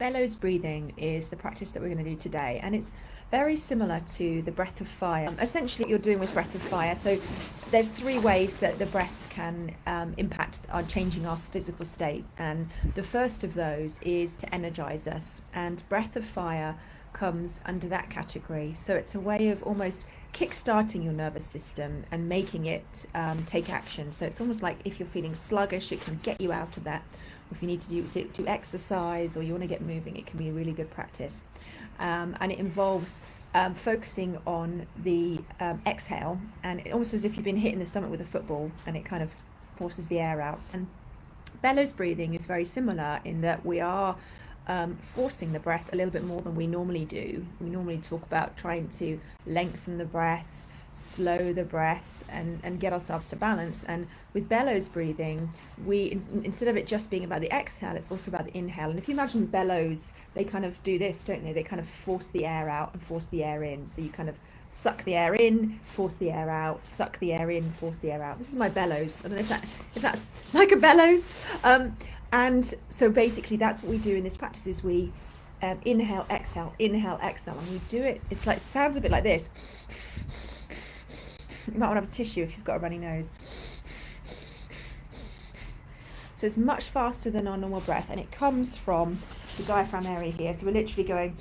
Bellows breathing is the practice that we're going to do today, and it's very similar to the breath of fire. Essentially, you're doing with breath of fire. So there's three ways that the breath can impact on changing our physical state, and the first of those is to energize us, and breath of fire comes under that category. So it's a way of almost kick-starting your nervous system and making it take action. So it's almost like if you're feeling sluggish, it can get you out of that. If you need to do exercise or you want to get moving, it can be a really good practice. And it involves focusing on the exhale, and almost as if you've been hit in the stomach with a football, and it kind of forces the air out. And bellows breathing is very similar in that we are forcing the breath a little bit more than we normally do. We normally talk about trying to lengthen the breath, slow the breath, and get ourselves to balance. And with bellows breathing, we instead of it just being about the exhale, it's also about the inhale. And if you imagine bellows, they kind of do this, don't they? They kind of force the air out and force the air in. So you kind of suck the air in, force the air out, suck the air in, force the air out. This is my bellows. I don't know if that's like a bellows. And so basically that's what we do in this practice is we inhale, exhale, and we do it. It's like, it sounds a bit like this. You might want to have a tissue if you've got a runny nose. So it's much faster than our normal breath, and it comes from the diaphragm area here. So we're literally going.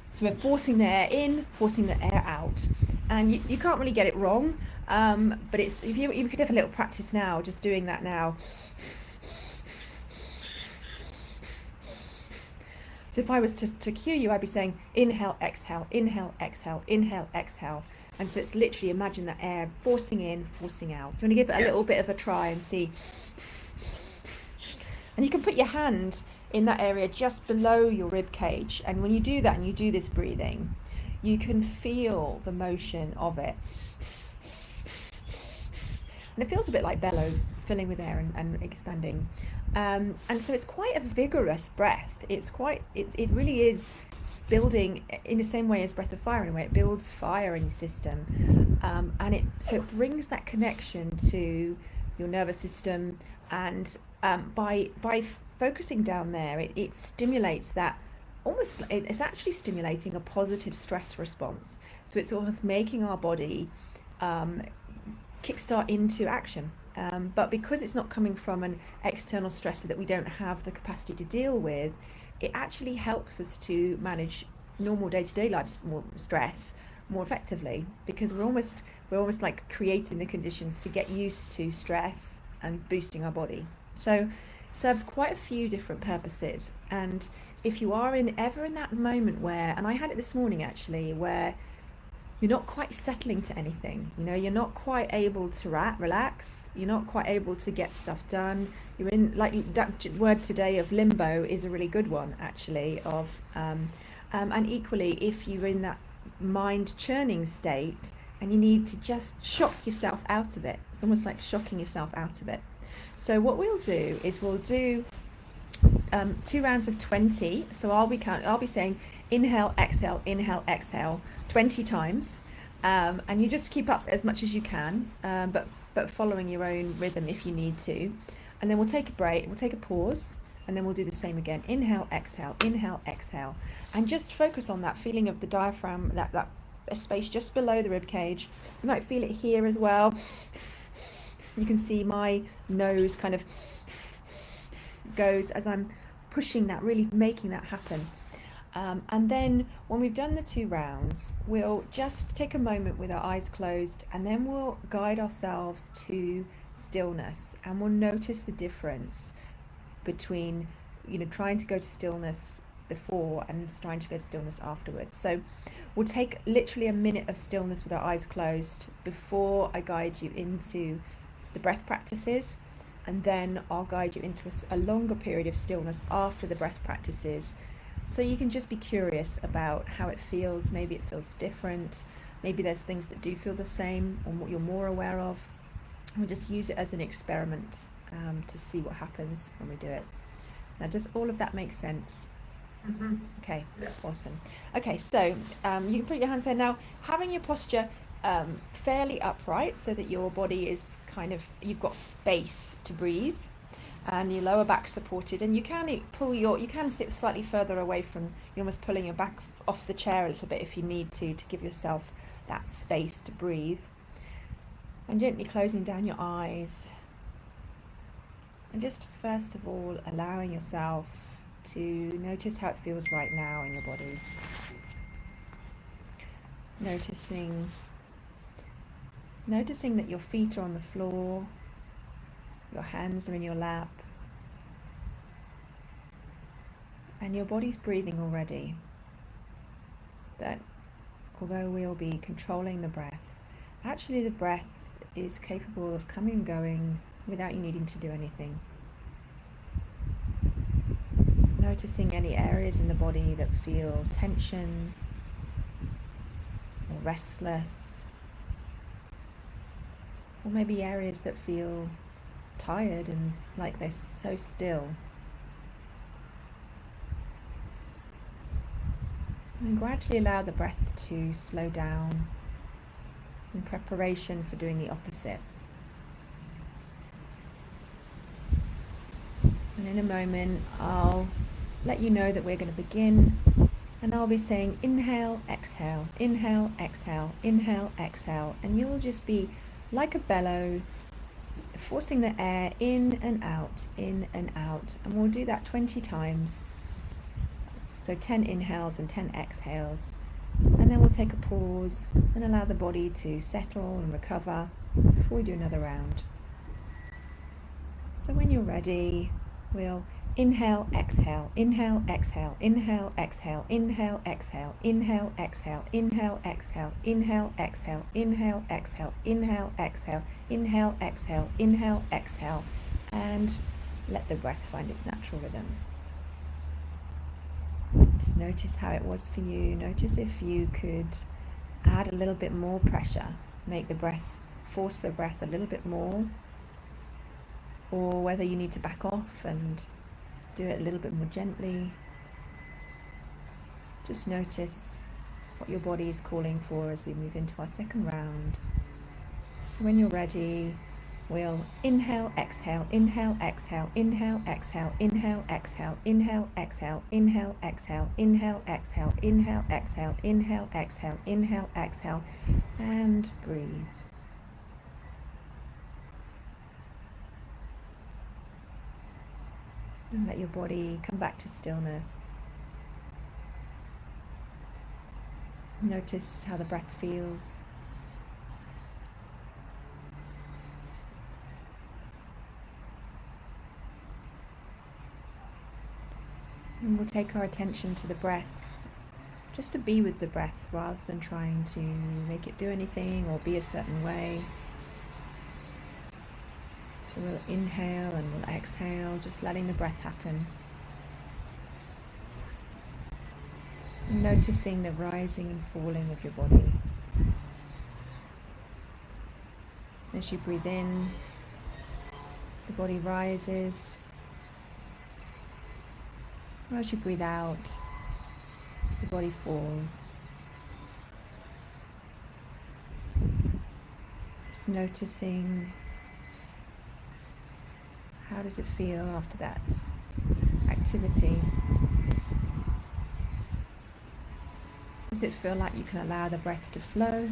So we're forcing the air in, forcing the air out, and you can't really get it wrong. But it's if you could have a little practice now, just doing that now. So if I was to cue you, I'd be saying inhale, exhale, inhale, exhale, inhale, exhale. And so it's literally imagine the air forcing in, forcing out. You want to give it a little bit of a try and see. And you can put your hand in that area just below your rib cage. And when you do that and you do this breathing, you can feel the motion of it. And it feels a bit like bellows, filling with air and expanding. And so it's quite a vigorous breath. It really is building in the same way as breath of fire in a way. It builds fire in your system. And it brings that connection to your nervous system. And by focusing down there, it stimulates that it's actually stimulating a positive stress response. So it's almost making our body kickstart into action. But because it's not coming from an external stressor that we don't have the capacity to deal with, it actually helps us to manage normal day-to-day life stress more effectively, because we're almost like creating the conditions to get used to stress and boosting our body. So it serves quite a few different purposes. And if you are ever in that moment where, and I had it this morning actually, where you're not quite settling to anything, you're not quite able to relax, you're not quite able to get stuff done, you're in, like that word today of limbo is a really good one actually, and equally if you're in that mind churning state and you need to just shock yourself out of it, it's almost like shocking yourself out of it. So what we'll do is we'll do 2 rounds of 20. So I'll be saying inhale, exhale, 20 times, and you just keep up as much as you can, but following your own rhythm if you need to. And then we'll take a break, we'll take a pause, and then we'll do the same again. Inhale, exhale, and just focus on that feeling of the diaphragm, that space just below the rib cage. You might feel it here as well. You can see my nose kind of goes as I'm pushing that, really making that happen. And then when we've done the 2 rounds, we'll just take a moment with our eyes closed, and then we'll guide ourselves to stillness, and we'll notice the difference between trying to go to stillness before and trying to go to stillness afterwards. So we'll take literally a minute of stillness with our eyes closed before I guide you into the breath practices, and then I'll guide you into a longer period of stillness after the breath practices, so you can just be curious about how it feels. Maybe it feels different, maybe there's things that do feel the same or what you're more aware of. We'll just use it as an experiment to see what happens when we do it. Now, does all of that make sense? Mm-hmm. Okay, Yeah. awesome. Okay, so you can put your hands there now, having your posture fairly upright so that your body is you've got space to breathe. and your lower back supported, and you can sit slightly further away from, you're almost pulling your back off the chair a little bit if you need to give yourself that space to breathe. And gently closing down your eyes, and just first of all allowing yourself to notice how it feels right now in your body. Noticing that your feet are on the floor, your hands are in your lap, and your body's breathing already. That although we'll be controlling the breath, actually the breath is capable of coming and going without you needing to do anything. Noticing any areas in the body that feel tension or restless, or maybe areas that feel tired and like they're so still. And gradually allow the breath to slow down in preparation for doing the opposite. And in a moment I'll let you know that we're going to begin, and I'll be saying inhale, exhale, inhale, exhale, inhale, exhale, and you'll just be like a bellow, forcing the air in and out, and we'll do that 20 times. So 10 inhales and 10 exhales, and then we'll take a pause and allow the body to settle and recover before we do another round. So when you're ready, we'll inhale, exhale, inhale, exhale, inhale, exhale, inhale, exhale, inhale, exhale, inhale, exhale, inhale, exhale, inhale, exhale, inhale, exhale, inhale, exhale, inhale, exhale, and let the breath find its natural rhythm. Just notice how it was for you. Notice if you could add a little bit more pressure, force the breath a little bit more, or whether you need to back off and do it a little bit more gently. Just notice what your body is calling for as we move into our second round. So when you're ready, we'll inhale, exhale, inhale, exhale, inhale, exhale, inhale, exhale, inhale, exhale, inhale, exhale, inhale, exhale, inhale, exhale, inhale, exhale, inhale, exhale, and breathe. And let your body come back to stillness. Notice how the breath feels. And we'll take our attention to the breath, just to be with the breath rather than trying to make it do anything or be a certain way. So we'll inhale and we'll exhale, just letting the breath happen. And noticing the rising and falling of your body. As you breathe in, the body rises. As you breathe out, the body falls. Just noticing, how does it feel after that activity? Does it feel like you can allow the breath to flow?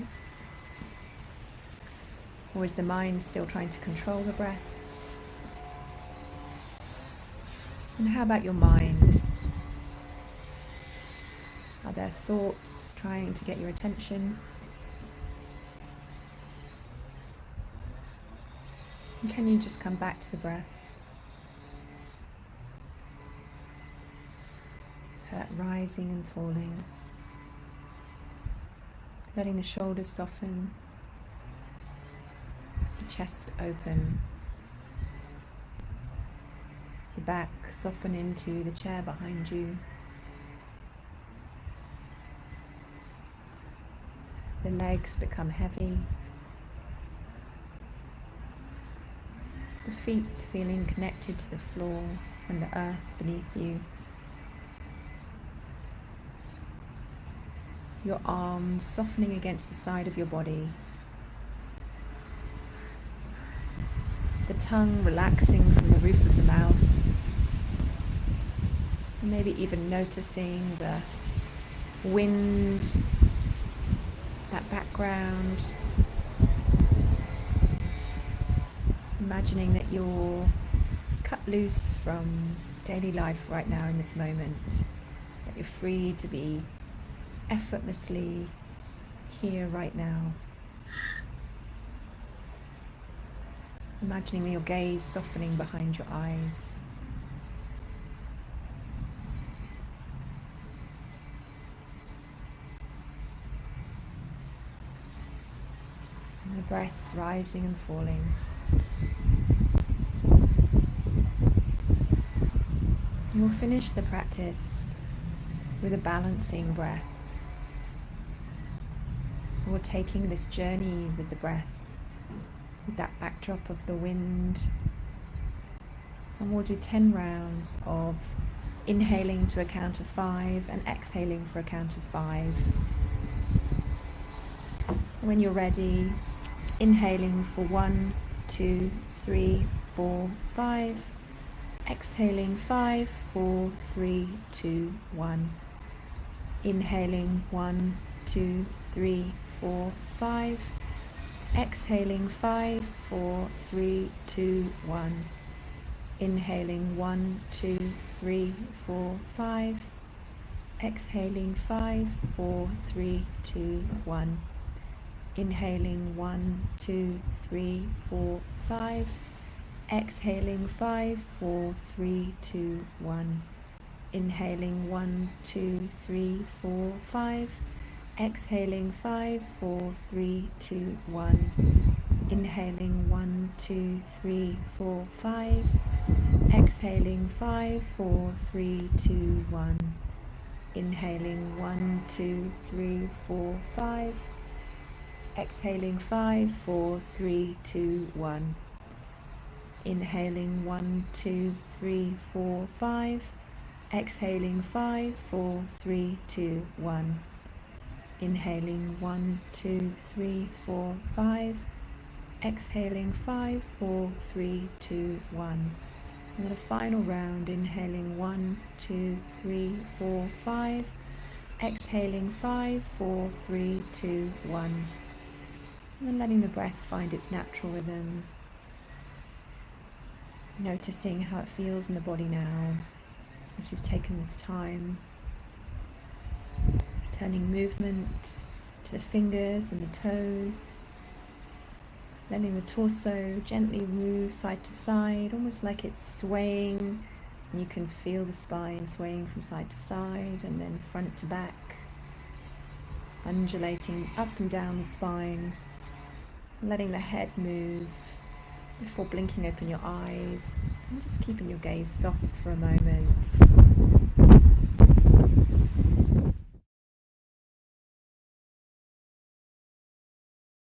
Or is the mind still trying to control the breath? And how about your mind? Are there thoughts trying to get your attention? And can you just come back to the breath? Rising and falling. Letting the shoulders soften, the chest open, the back soften into the chair behind you. The legs become heavy. The feet feeling connected to the floor and the earth beneath you. Your arms softening against the side of your body. the tongue relaxing from the roof of the mouth. And maybe even noticing the wind, that background. Imagining that you're cut loose from daily life right now in this moment, that you're free to be effortlessly here right now. Imagining your gaze softening behind your eyes. And the breath rising and falling. And we'll finish the practice with a balancing breath. So we're taking this journey with the breath, with that backdrop of the wind, and we'll do 10 rounds of inhaling to a count of 5 and exhaling for a count of 5. So when you're ready, inhaling for 1, 2, 3, 4, 5, exhaling 5, 4, 3, 2, 1, inhaling 1, 2, 3, 4, 5, exhaling 5, 4, 3, 2, 1, inhaling 1, 2, 3, 4, 5, exhaling 5, 4, 3, 2, 1, inhaling 1, 2, 3, 4, 5, exhaling 5, 4, 3, 2, 1, inhaling 1, 2, 3, 4, 5, exhaling 5, 4, 3, 2, 1, inhaling 1, 2, 3, 4, 5, exhaling 5, 4, 3, 2, 1, inhaling 1, 2, 3, 4, 5, exhaling 5, 4, 3, 2, 1, inhaling 1, 2, 3, 4, 5, exhaling 5, 4, 3, 2, 1, inhaling 1, 2, 3, 4, 5, exhaling 5, 4, 3, 2, 1, and then a final round, inhaling 1, 2, 3, 4, 5, exhaling 5, 4, 3, 2, 1, and then letting the breath find its natural rhythm, noticing how it feels in the body now as we've taken this time, returning movement to the fingers and the toes, letting the torso gently move side to side, almost like it's swaying, and you can feel the spine swaying from side to side and then front to back, undulating up and down the spine, letting the head move before blinking open your eyes and just keeping your gaze soft for a moment.